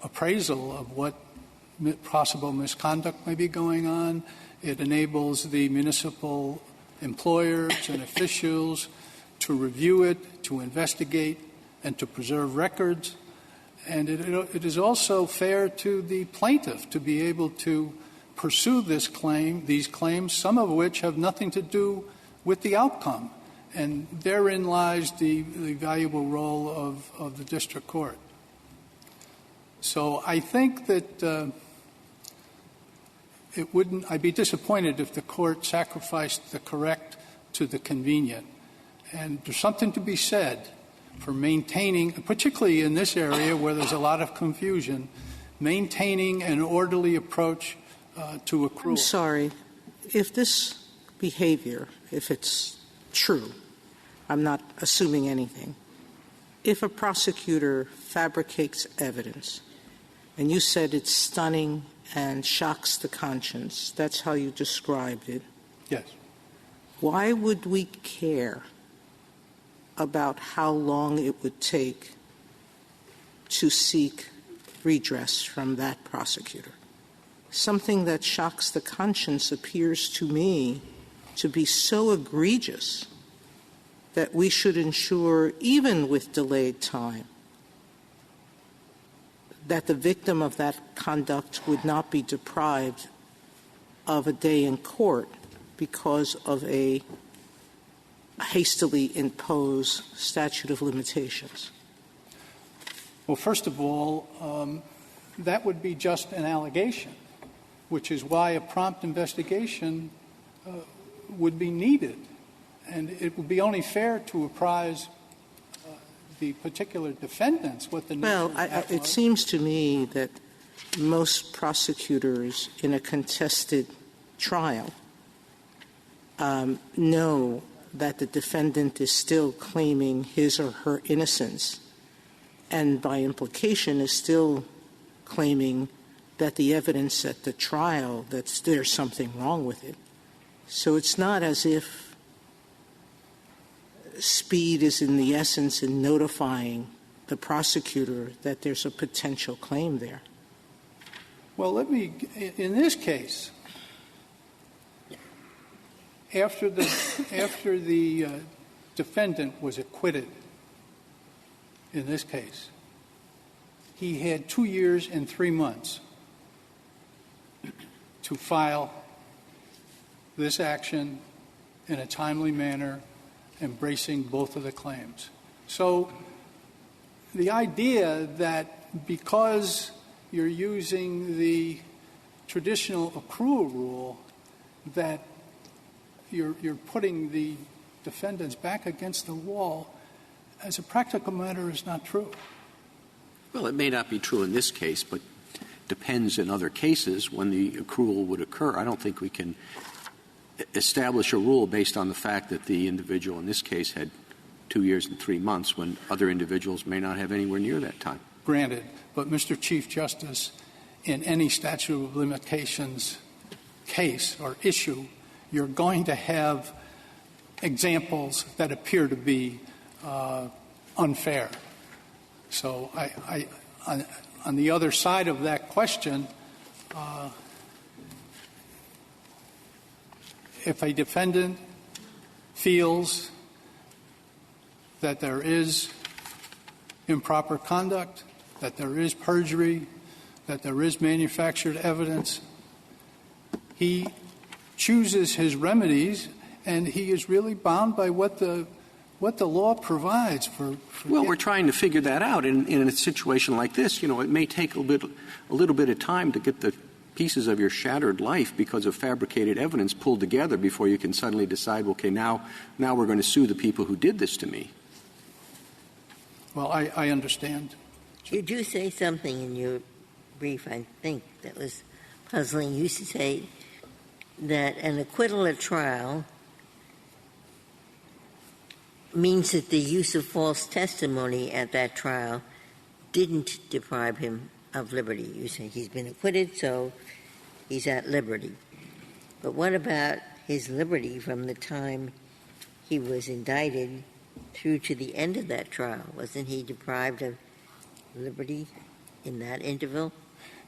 appraisal of what possible misconduct may be going on. It enables the municipal employers and officials to review it, to investigate, and to preserve records. And it is also fair to the plaintiff to be able to pursue these claims, some of which have nothing to do with the outcome. And therein lies the valuable role of the district court. So I think that I'd be disappointed if the court sacrificed the correct to the convenient. And there's something to be said for maintaining, particularly in this area where there's a lot of confusion, maintaining an orderly approach to accrual. I'm sorry. If this behavior, if it's true, I'm not assuming anything. If a prosecutor fabricates evidence, and you said it's stunning and shocks the conscience, that's how you described it. Yes. Why would we care about how long it would take to seek redress from that prosecutor? Something that shocks the conscience appears to me to be so egregious that we should ensure, even with delayed time, that the victim of that conduct would not be deprived of a day in court because of a hastily imposed statute of limitations. Well, first of all, that would be just an allegation, which is why a prompt investigation would be needed. And it would be only fair to apprise the particular defendants what the nature of that was. It seems to me that most prosecutors in a contested trial know that the defendant is still claiming his or her innocence, and by implication is still claiming that the evidence at the trial, that there's something wrong with it. So it's not as if speed is in the essence in notifying the prosecutor that there's a potential claim there. Well, in this case, after the defendant was acquitted, in this case, he had 2 years and 3 months to file this action in a timely manner, embracing both of the claims. So the idea that because you're using the traditional accrual rule that you're putting the defendants back against the wall, as a practical matter, is not true. Well, it may not be true in this case, but depends in other cases when the accrual would occur. I don't think we can establish a rule based on the fact that the individual in this case had 2 years and 3 months when other individuals may not have anywhere near that time. Granted, but Mr. Chief Justice, in any statute of limitations case or issue, you're going to have examples that appear to be unfair. So on the other side of that question, if a defendant feels that there is improper conduct, that there is perjury, that there is manufactured evidence, he chooses his remedies, and he is really bound by what the law provides for Well, we're trying to figure that out. In a situation like this, it may take a little bit of time to get the pieces of your shattered life because of fabricated evidence pulled together before you can suddenly decide, okay, now we're going to sue the people who did this to me. Well, I understand. You do say something in your brief, I think, that was puzzling. You say that an acquittal at trial means that the use of false testimony at that trial didn't deprive him of liberty. You say he's been acquitted, so he's at liberty. But what about his liberty from the time he was indicted through to the end of that trial? Wasn't he deprived of liberty in that interval?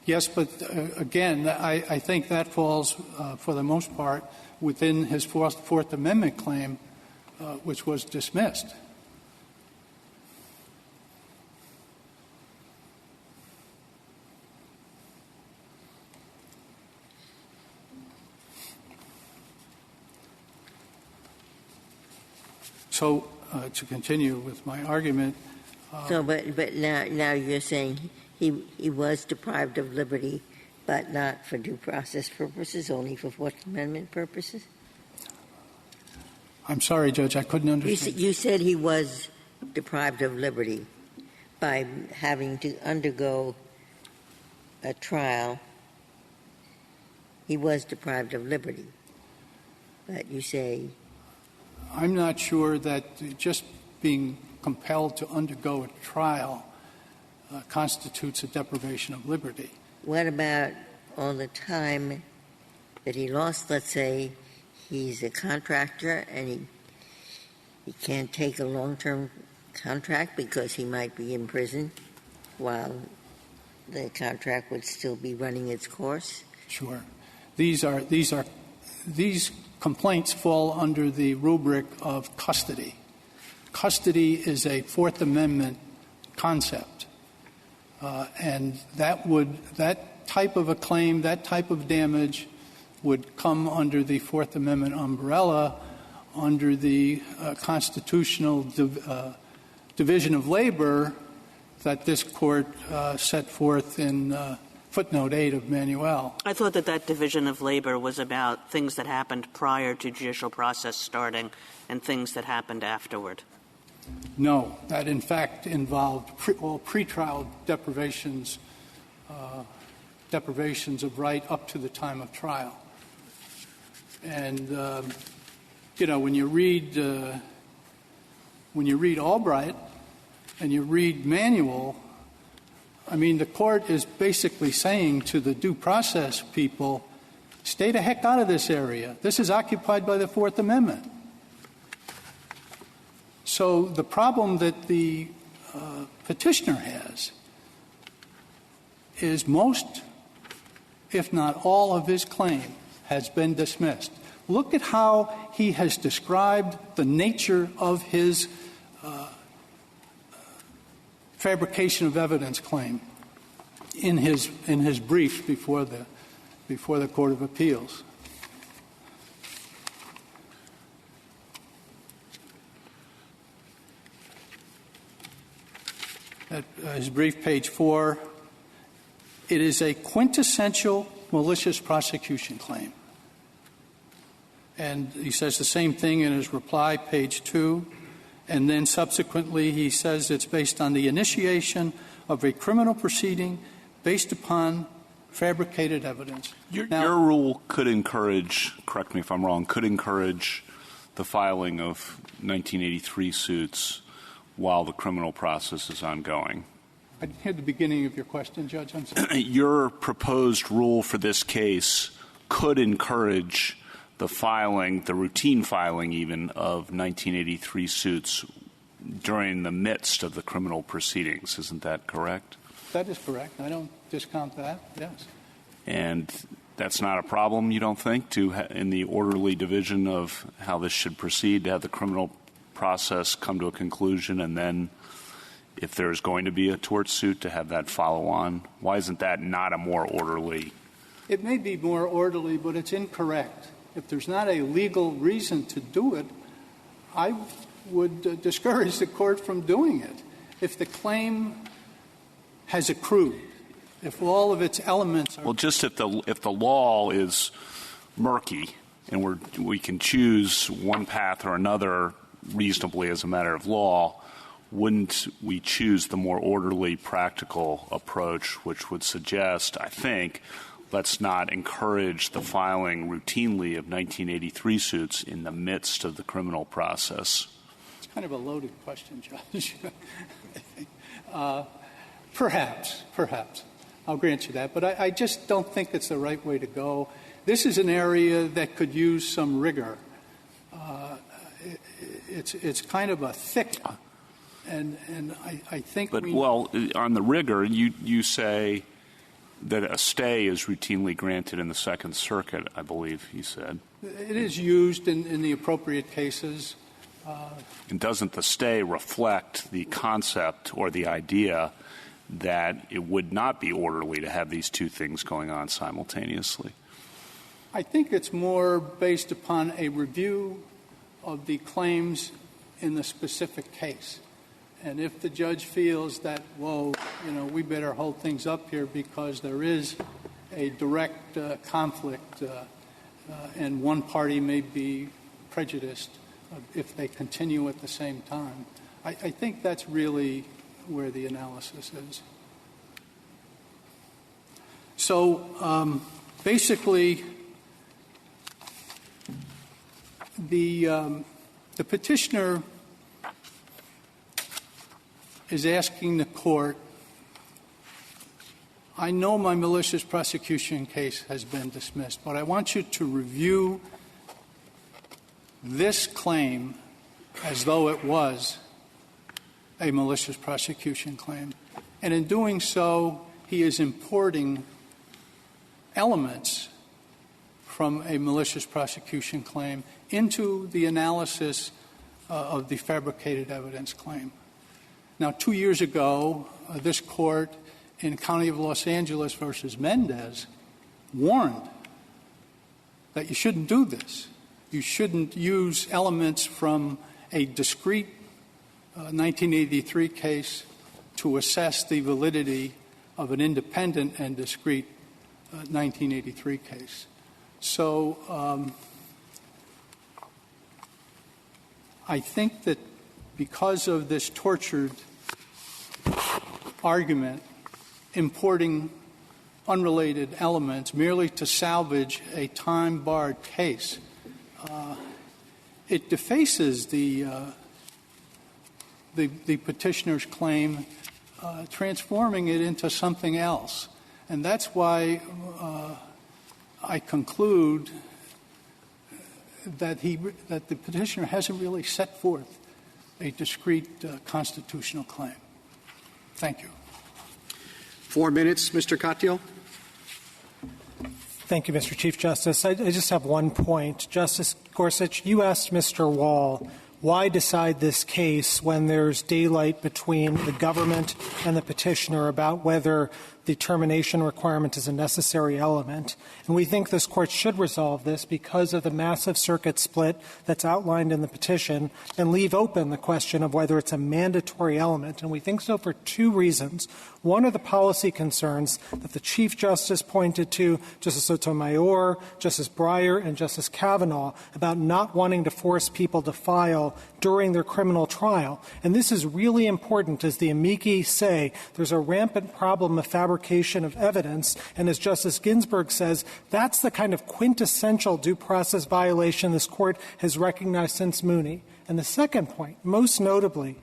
Yes, but again, I think that falls, for the most part, within his Fourth Amendment claim, which was dismissed. So, to continue with my argument. But now you're saying he was deprived of liberty, but not for due process purposes, only for Fourth Amendment purposes? I'm sorry, Judge, I couldn't understand. You said he was deprived of liberty by having to undergo a trial. He was deprived of liberty. But you say... I'm not sure that just being compelled to undergo a trial constitutes a deprivation of liberty. What about all the time that he lost? Let's say he's a contractor and he can't take a long-term contract because he might be in prison while the contract would still be running its course? Sure. These complaints fall under the rubric of custody. Custody is a Fourth Amendment concept. And that type of a claim, that type of damage would come under the Fourth Amendment umbrella, under the constitutional division of labor that this Court set forth in footnote 8 of Manuel. I thought that division of labor was about things that happened prior to judicial process starting and things that happened afterward. No, that in fact involved all pretrial deprivations of right up to the time of trial. And when you read Albright and you read Manuel, I mean, the Court is basically saying to the due process people, stay the heck out of this area. This is occupied by the Fourth Amendment. So the problem that the petitioner has is most, if not all, of his claim has been dismissed. Look at how he has described the nature of his fabrication of evidence claim in his brief before the Court of Appeals. At his brief, page 4, it is a quintessential malicious prosecution claim. And he says the same thing in his reply, page 2. And then subsequently he says it's based on the initiation of a criminal proceeding based upon fabricated evidence. Your rule could encourage, correct me if I'm wrong, could encourage the filing of 1983 suits while the criminal process is ongoing. I didn't hear the beginning of your question, Judge. I'm sorry. Your proposed rule for this case could encourage the filing, the routine filing even, of 1983 suits during the midst of the criminal proceedings. Isn't that correct? That is correct. I don't discount that, yes. And that's not a problem, you don't think, in the orderly division of how this should proceed, to have the criminal process come to a conclusion, and then if there's going to be a tort suit, to have that follow on? Why isn't that not a more orderly? It may be more orderly, but it's incorrect. If there's not a legal reason to do it, I would discourage the Court from doing it. If the claim has accrued, if all of its elements are... Well, just if the law is murky and we can choose one path or another reasonably as a matter of law, wouldn't we choose the more orderly, practical approach, which would suggest, I think, let's not encourage the filing routinely of 1983 suits in the midst of the criminal process? It's kind of a loaded question, Judge. Perhaps. I'll grant you that. But I just don't think it's the right way to go. This is an area that could use some rigor. It's kind of a thick, and I think. But on the rigor, you say that a stay is routinely granted in the Second Circuit, I believe you said. It is used in the appropriate cases. And doesn't the stay reflect the concept or the idea that it would not be orderly to have these two things going on simultaneously? I think it's more based upon a review of the claims in the specific case. And if the judge feels that, we better hold things up here because there is a direct conflict and one party may be prejudiced if they continue at the same time, I think that's really where the analysis is. So basically, the petitioner is asking the court, I know my malicious prosecution case has been dismissed, but I want you to review this claim as though it was a malicious prosecution claim. And in doing so, he is importing elements from a malicious prosecution claim into the analysis of the fabricated evidence claim. Now, 2 years ago, this court in County of Los Angeles versus Mendez warned that you shouldn't do this. You shouldn't use elements from a discrete 1983 case to assess the validity of an independent and discrete 1983 case. So I think that because of this tortured argument, importing unrelated elements merely to salvage a time-barred case, it defaces the petitioner's claim, transforming it into something else. And that's why I conclude that the petitioner hasn't really set forth a discrete constitutional claim. Thank you. 4 minutes, Mr. KATYAL. Thank you, Mr. Chief Justice. I just have one point. Justice Gorsuch, you asked Mr. Wall, why decide this case when there's daylight between the government and the petitioner about whether the termination requirement is a necessary element? And we think this Court should resolve this because of the massive circuit split that's outlined in the petition and leave open the question of whether it's a mandatory element. And we think so for two reasons. One are the policy concerns that the Chief Justice pointed to, Justice Sotomayor, Justice Breyer, and Justice Kavanaugh, about not wanting to force people to file during their criminal trial. And this is really important. As the amici say, there's a rampant problem of fabrication of evidence, and as Justice Ginsburg says, that's the kind of quintessential due process violation this Court has recognized since Mooney. And the second point, most notably,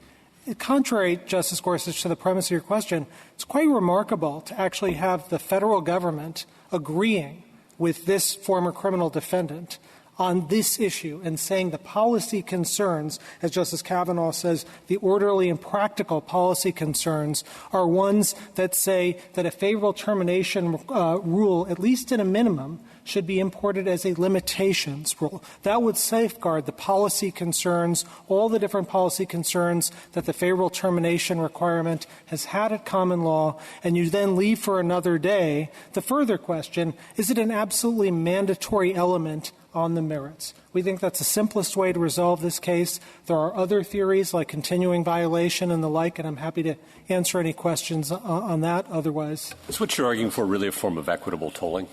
contrary, Justice Gorsuch, to the premise of your question, it's quite remarkable to actually have the federal government agreeing with this former criminal defendant on this issue and saying the policy concerns, as Justice Kavanaugh says, the orderly and practical policy concerns are ones that say that a favorable termination rule, at least in a minimum, should be imported as a limitations rule. That would safeguard the policy concerns, all the different policy concerns that the favorable termination requirement has had at common law, and you then leave for another day the further question, is it an absolutely mandatory element on the merits? We think that's the simplest way to resolve this case. There are other theories like continuing violation and the like, and I'm happy to answer any questions on that otherwise. Is what you're arguing for really a form of equitable tolling?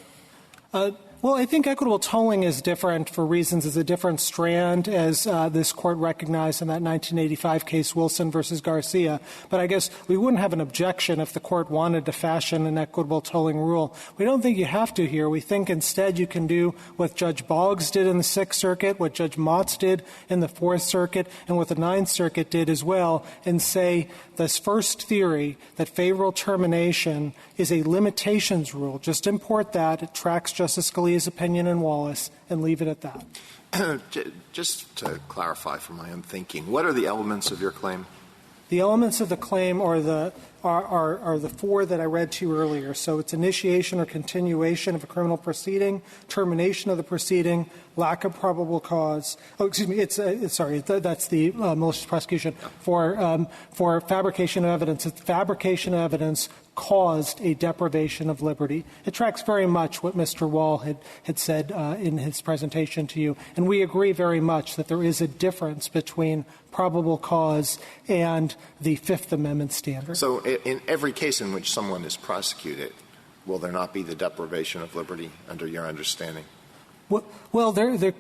Well, I think equitable tolling is different for reasons. It's a different strand, as this Court recognized in that 1985 case, Wilson versus Garcia. But I guess we wouldn't have an objection if the Court wanted to fashion an equitable tolling rule. We don't think you have to here. We think instead you can do what Judge Boggs did in the Sixth Circuit, what Judge Motz did in the Fourth Circuit, and what the Ninth Circuit did as well, and say this first theory that favorable termination is a limitations rule. Just import that. It tracks Justice Scalia's opinion in Wallace, and leave it at that. Just to clarify for my own thinking, what are the elements of your claim? The elements of the claim are the four that I read to you earlier. So it's initiation or continuation of a criminal proceeding, termination of the proceeding, lack of probable cause. Oh, excuse me. That's the malicious prosecution for fabrication of evidence. It's fabrication of evidence caused a deprivation of liberty. It tracks very much what Mr. Wall had said in his presentation to you, and we agree very much that there is a difference between probable cause and the Fifth Amendment standard. So in every case in which someone is prosecuted, will there not be the deprivation of liberty under your understanding? Well, there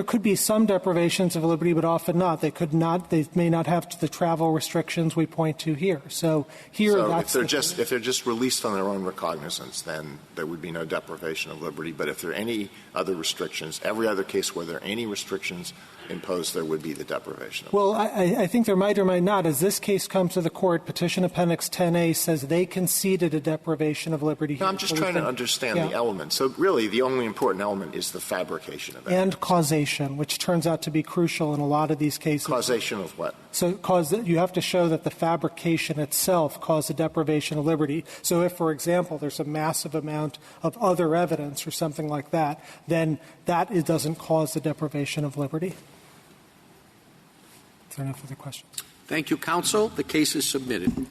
could be some deprivations of liberty, but often not. They could not. They may not have the travel restrictions we point to here. So here, that's if they're just released on their own recognizance, then there would be no deprivation of liberty. But if there are any other restrictions, every other case where there are any restrictions imposed, there would be the deprivation of liberty. Well, I think there might or might not. As this case comes to the Court, Petition Appendix 10A says they conceded a deprivation of liberty. No, I'm just trying to understand the elements. So really, the only important element is the fabrication of evidence. And causation, which turns out to be crucial in a lot of these cases. Causation of what? So you have to show that the fabrication itself caused a deprivation of liberty. So if, for example, there's a massive amount of other evidence or something like that, then it doesn't cause the deprivation of liberty. Is there no further questions? Thank you, counsel. The case is submitted.